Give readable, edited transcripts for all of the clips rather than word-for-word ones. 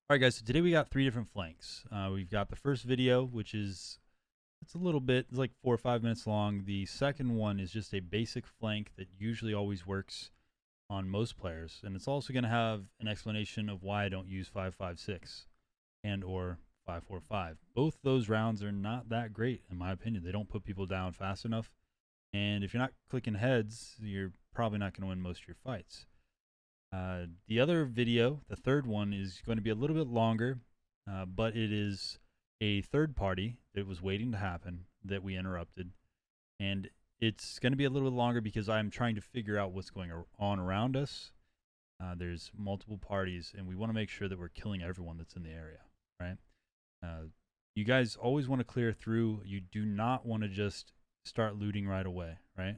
All right, guys, so today we got 3 different flanks. We've got the first video, which is, it's a little bit, it's like 4 or 5 minutes long. The second one is just a basic flank that usually always works on most players. And it's also going to have an explanation of why I don't use 5.56 and or 5.45. Both those rounds are not that great, in my opinion. They don't put people down fast enough. And if you're not clicking heads, you're probably not going to win most of your fights. The other video, the third one, is going to be a little bit longer, but it is a third party that was waiting to happen that we interrupted. And it's going to be a little bit longer because I'm trying to figure out what's going on around us. There's multiple parties, and we want to make sure that we're killing everyone that's in the area, right? You guys always want to clear through. You do not want to just start looting right away, right?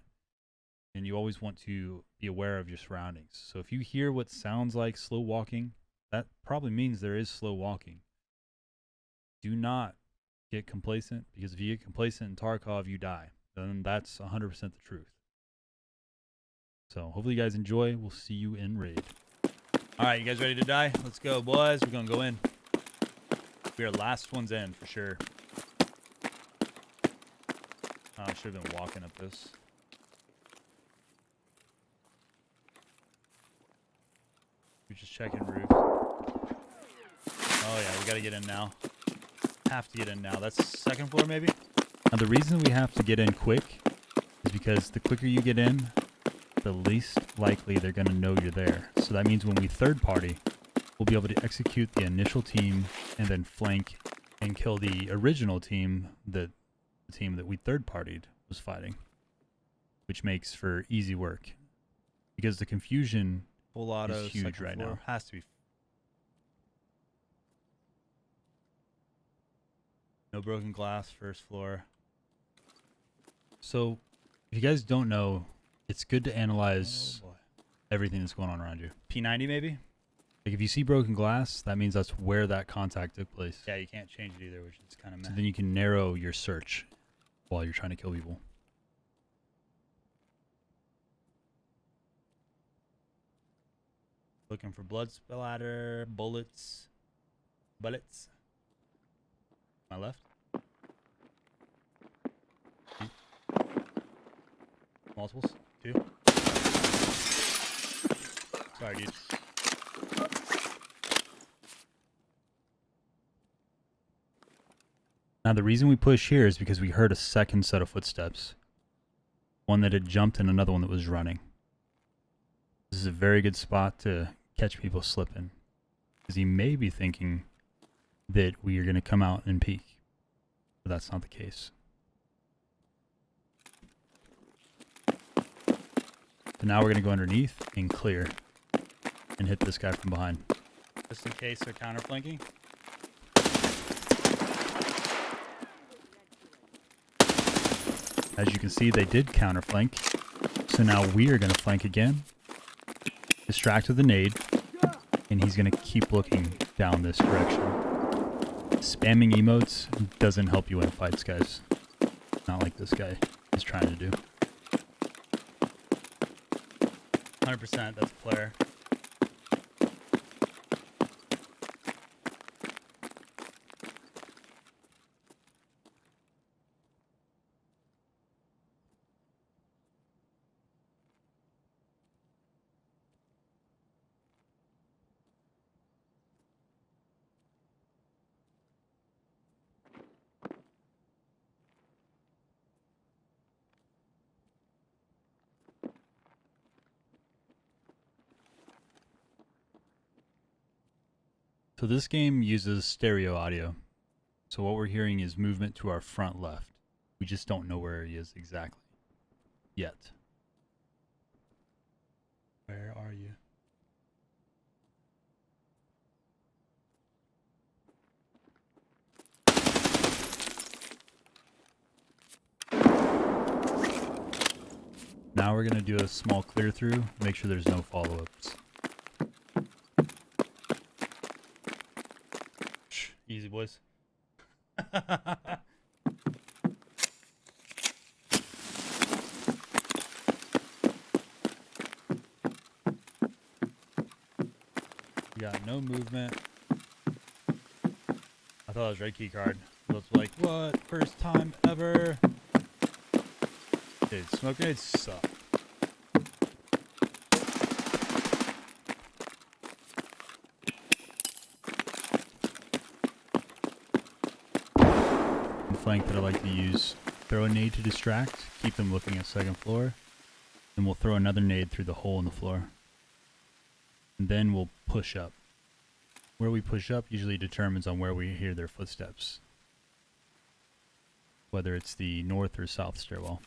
And you always want to be aware of your surroundings. So if you hear what sounds like slow walking, that probably means there is slow walking. Do not get complacent, because if you get complacent in Tarkov, you die. Then that's 100% the truth. So hopefully you guys enjoy. We'll see you in raid. All right, you guys ready to die? Let's go, boys. We're going to go in. We are last ones in for sure. Oh, I should have been walking up this. We're just checking roof. Oh yeah, we gotta get in now. Have to get in now. That's second floor maybe? Now the reason we have to get in quick is because the quicker you get in, the least likely they're gonna know you're there. So that means when we third party, we'll be able to execute the initial team and then flank and kill the original team that the team that we third partied was fighting. Which makes for easy work. Because the confusion Full auto is huge right floor. now. Has to be. No broken glass, first floor. So, if you guys don't know, it's good to analyze everything that's going on around you. P90 maybe? Like if you see broken glass, that means that's where that contact took place. Yeah, you can't change it either, which is kind of mad. So then you can narrow your search while you're trying to kill people. Looking for blood splatter, bullets. My left. Multiples. 2. Sorry, dude. Now the reason we push here is because we heard a second set of footsteps. One that had jumped and another one that was running. This is a very good spot to catch people slipping, because he may be thinking that we are going to come out and peek, but that's not the case. So now we're going to go underneath and clear and hit this guy from behind. Just in case they're counterflanking. As you can see, they did counterflank, so now we are going to flank again. Distract with the nade, and he's going to keep looking down this direction. Spamming emotes doesn't help you win fights, guys. Not like this guy is trying to do. 100%, that's a player. So this game uses stereo audio. So what we're hearing is movement to our front left. We just don't know where he is exactly yet. Where are you? Now we're going to do a small clear through, make sure there's no follow-ups. Easy, boys. We got no movement. thought it was right key card. So it's like, what? First time ever. Dude, smoke grenades suck. Flank that I like to use. Throw a nade to distract, keep them looking at second floor, and we'll throw another nade through the hole in the floor. And then we'll push up. Where we push up usually determines on where we hear their footsteps, whether it's the north or south stairwell.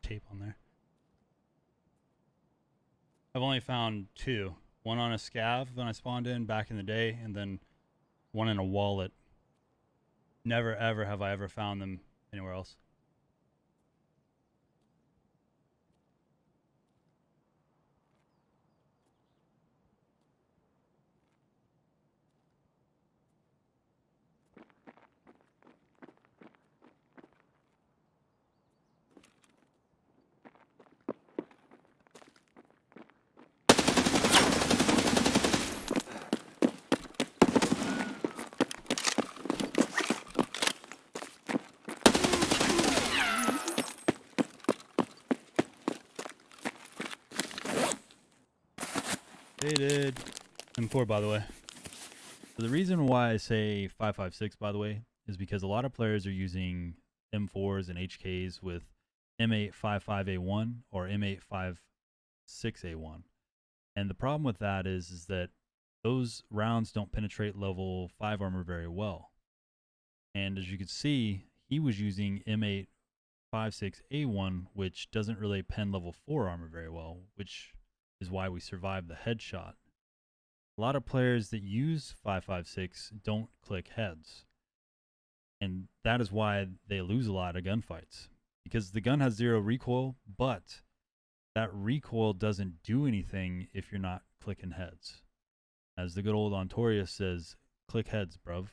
Tape on there. I've only found 2. One on a scav when I spawned in back in the day, and then one in a wallet. Never ever have I ever found them anywhere else. Dated. M4, by the way. So the reason why I say 5.56, by the way, is because a lot of players are using M4s and HKs with M855A1 or M856A1. And the problem with that is that those rounds don't penetrate level 5 armor very well. And as you can see, he was using M856A1, which doesn't really pen level 4 armor very well, which is why we survived the headshot. A lot of players that use 5.56 don't click heads. And that is why they lose a lot of gunfights. Because the gun has 0 recoil, but that recoil doesn't do anything if you're not clicking heads. As the good old Ontorius says, click heads, bruv.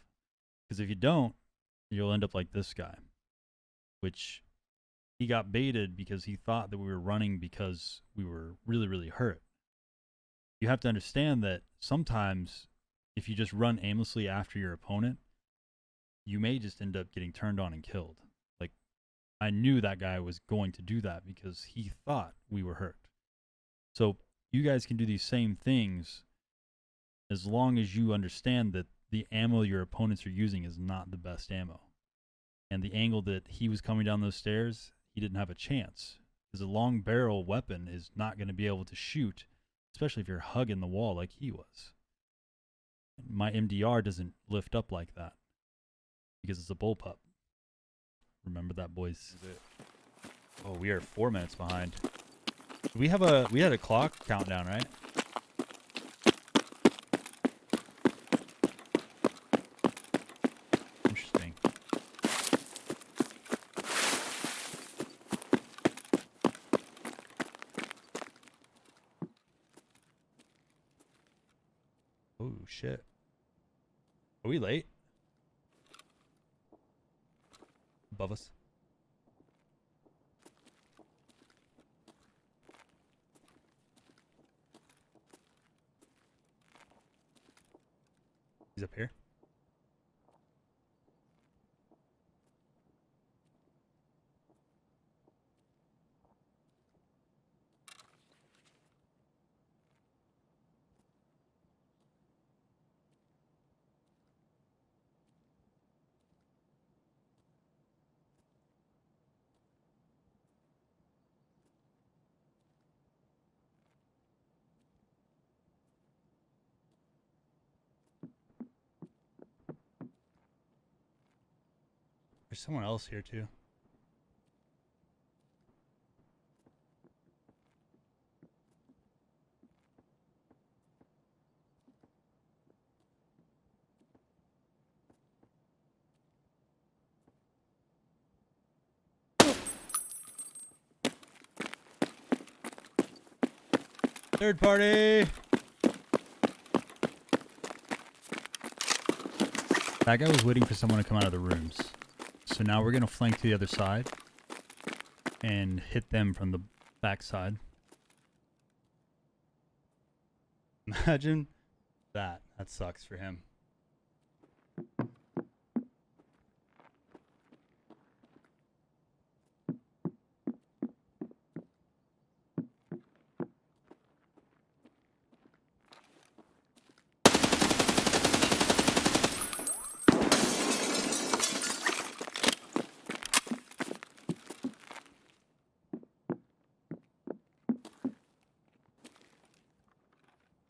Because if you don't, you'll end up like this guy. Which he got baited because he thought that we were running because we were really, really hurt. You have to understand that sometimes if you just run aimlessly after your opponent, you may just end up getting turned on and killed. Like, I knew that guy was going to do that because he thought we were hurt. So you guys can do these same things as long as you understand that the ammo your opponents are using is not the best ammo. And the angle that he was coming down those stairs, he didn't have a chance. Because a long barrel weapon is not going to be able to shoot, especially if you're hugging the wall like he was. My MDR doesn't lift up like that because it's a bullpup. Remember that, boys. Oh, we are 4 minutes behind. We had a clock countdown, right? Interesting. Oh shit. Are we late? Above us. He's up here. There's someone else here too. Third party. That guy was waiting for someone to come out of the rooms. So now we're going to flank to the other side and hit them from the back side. Imagine that. That sucks for him.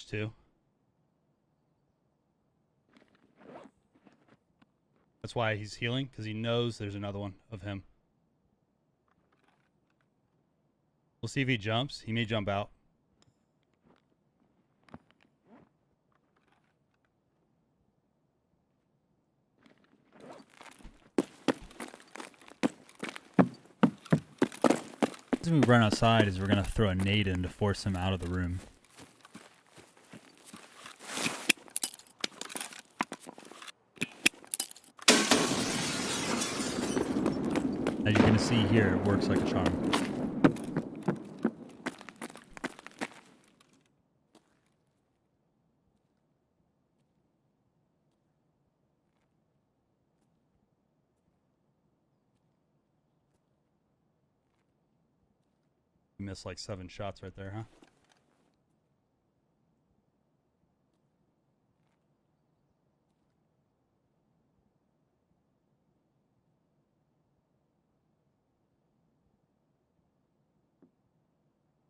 Two. That's why he's healing, because he knows there's another one of him. We'll see if he jumps. He may jump out. As we run outside, is we're going to throw a nade in to force him out of the room. As you can see here, it works like a charm. You missed like 7 shots right there, huh?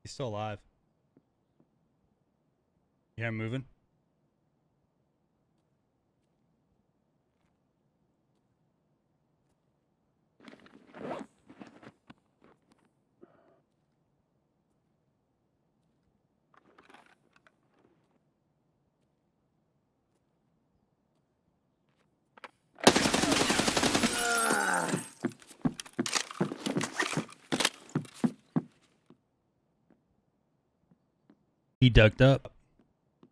He's still alive. You hear him moving? He ducked up. I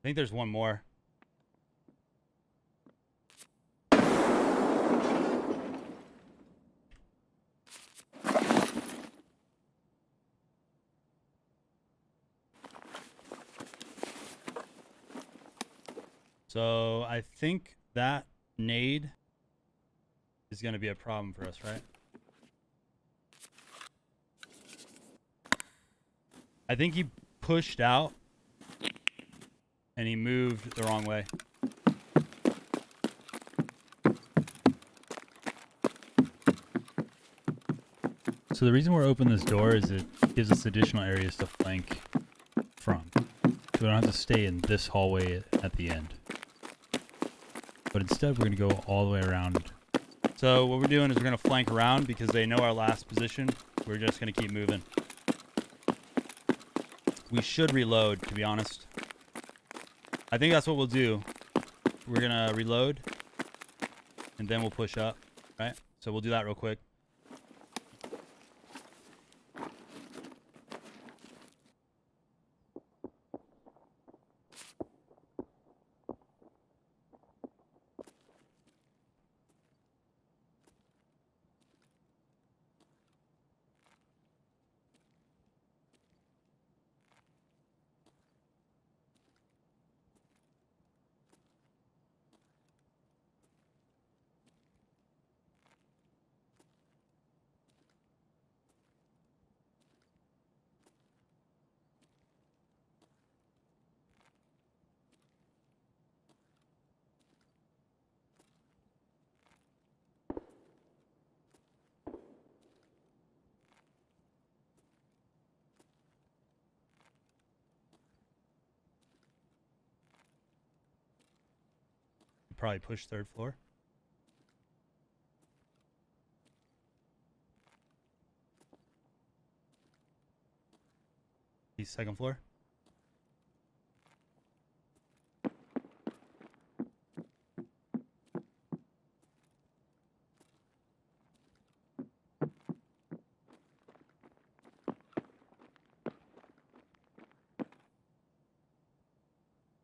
think there's one more. So I think that nade is going to be a problem for us, right? I think he pushed out and he moved the wrong way. So the reason we're opening this door is it gives us additional areas to flank from. So we don't have to stay in this hallway at the end. But instead we're going to go all the way around. So what we're doing is we're going to flank around because they know our last position. We're just going to keep moving. We should reload, to be honest. I think that's what we'll do. We're going to reload, and then we'll push up, right? So we'll do that real quick. Probably push 3rd floor. He's 2nd floor.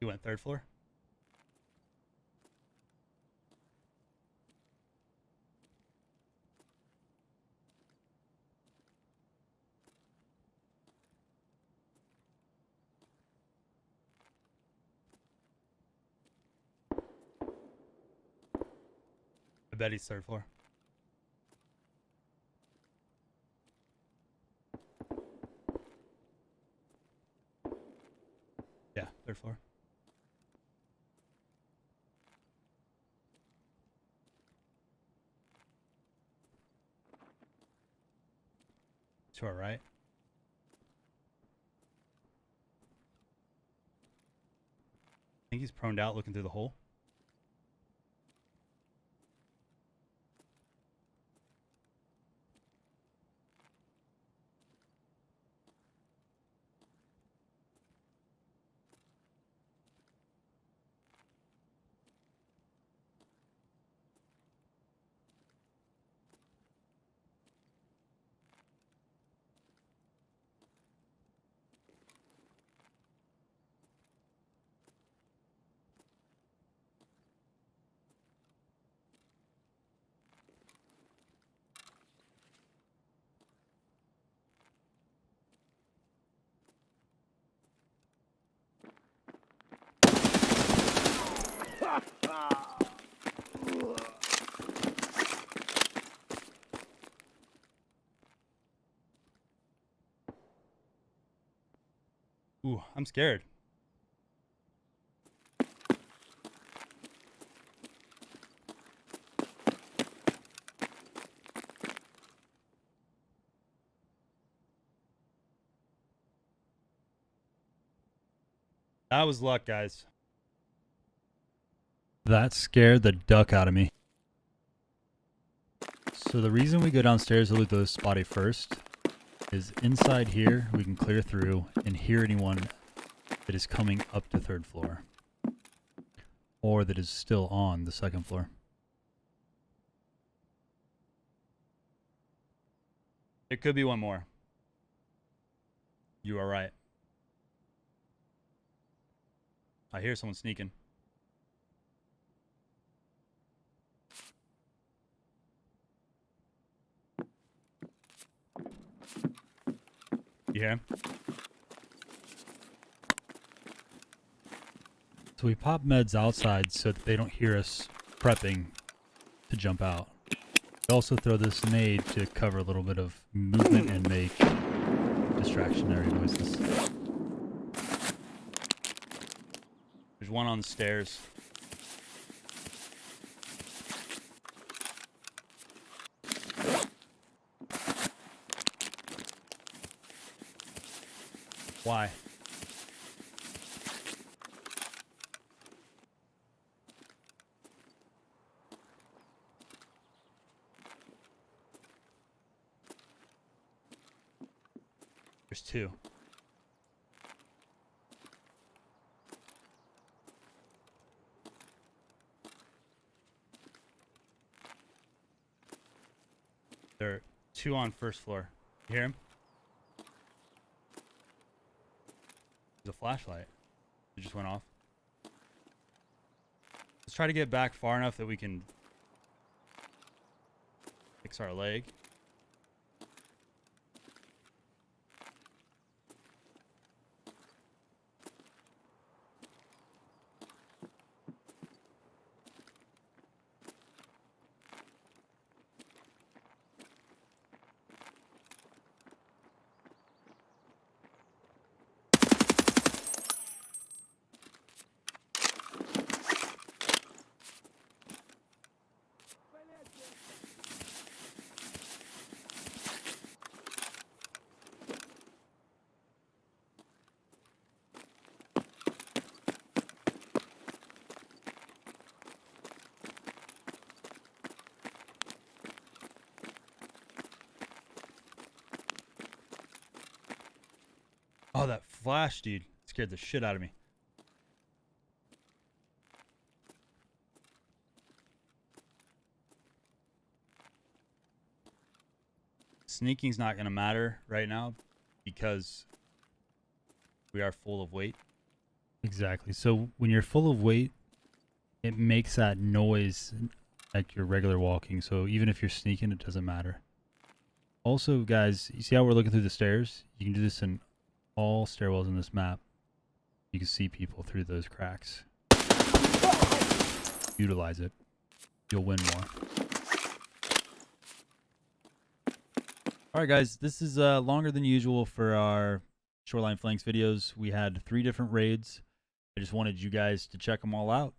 You went third floor? I bet he's third floor. Yeah, third floor. To our right. I think he's proned out looking through the hole. Ooh, I'm scared. That was luck, guys. That scared the duck out of me. So the reason we go downstairs to loot those spotty first is inside here we can clear through and hear anyone that is coming up to third floor or that is still on the second floor. There could be one more. You are right. I hear someone sneaking. You hear him? So we pop meds outside so that they don't hear us prepping to jump out. We also throw this nade to cover a little bit of movement and make distractionary noises. There's one on the stairs. Why? There's two. There are two on first floor. You hear him? There's a flashlight. It just went off. Let's try to get back far enough that we can fix our leg. Oh, that flash, dude, scared the shit out of me. Sneaking's not going to matter right now because we are full of weight. Exactly. So when you're full of weight, it makes that noise like your regular walking. So even if you're sneaking, it doesn't matter. Also, guys, you see how we're looking through the stairs? You can do this in all stairwells in this map. You can see people through those cracks. Utilize it. You'll win more. Alright guys, this is longer than usual for our Shoreline Flanks videos. We had 3 different raids. I just wanted you guys to check them all out.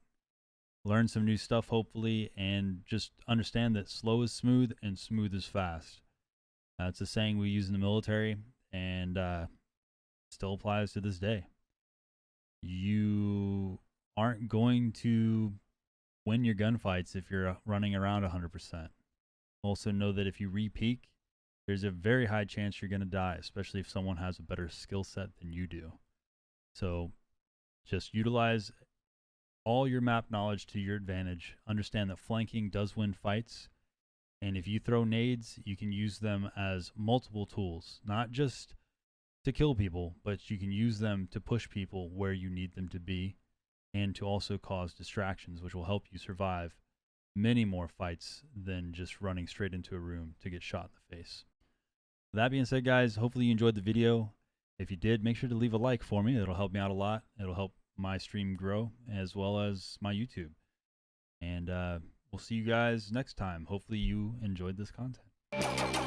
Learn some new stuff hopefully, and just understand that slow is smooth and smooth is fast. It's a saying we use in the military, and still applies to this day. You aren't going to win your gunfights if you're running around 100%. Also know that if you re-peak, there's a very high chance you're going to die, especially if someone has a better skill set than you do. So just utilize all your map knowledge to your advantage. Understand that flanking does win fights. And if you throw nades, you can use them as multiple tools, not just to kill people, but you can use them to push people where you need them to be, and to also cause distractions, which will help you survive many more fights than just running straight into a room to get shot in the face. With that being said, guys, hopefully you enjoyed the video. If you did, make sure to leave a like for me. It'll help me out a lot. It'll help my stream grow as well as my YouTube. And we'll see you guys next time. Hopefully you enjoyed this content.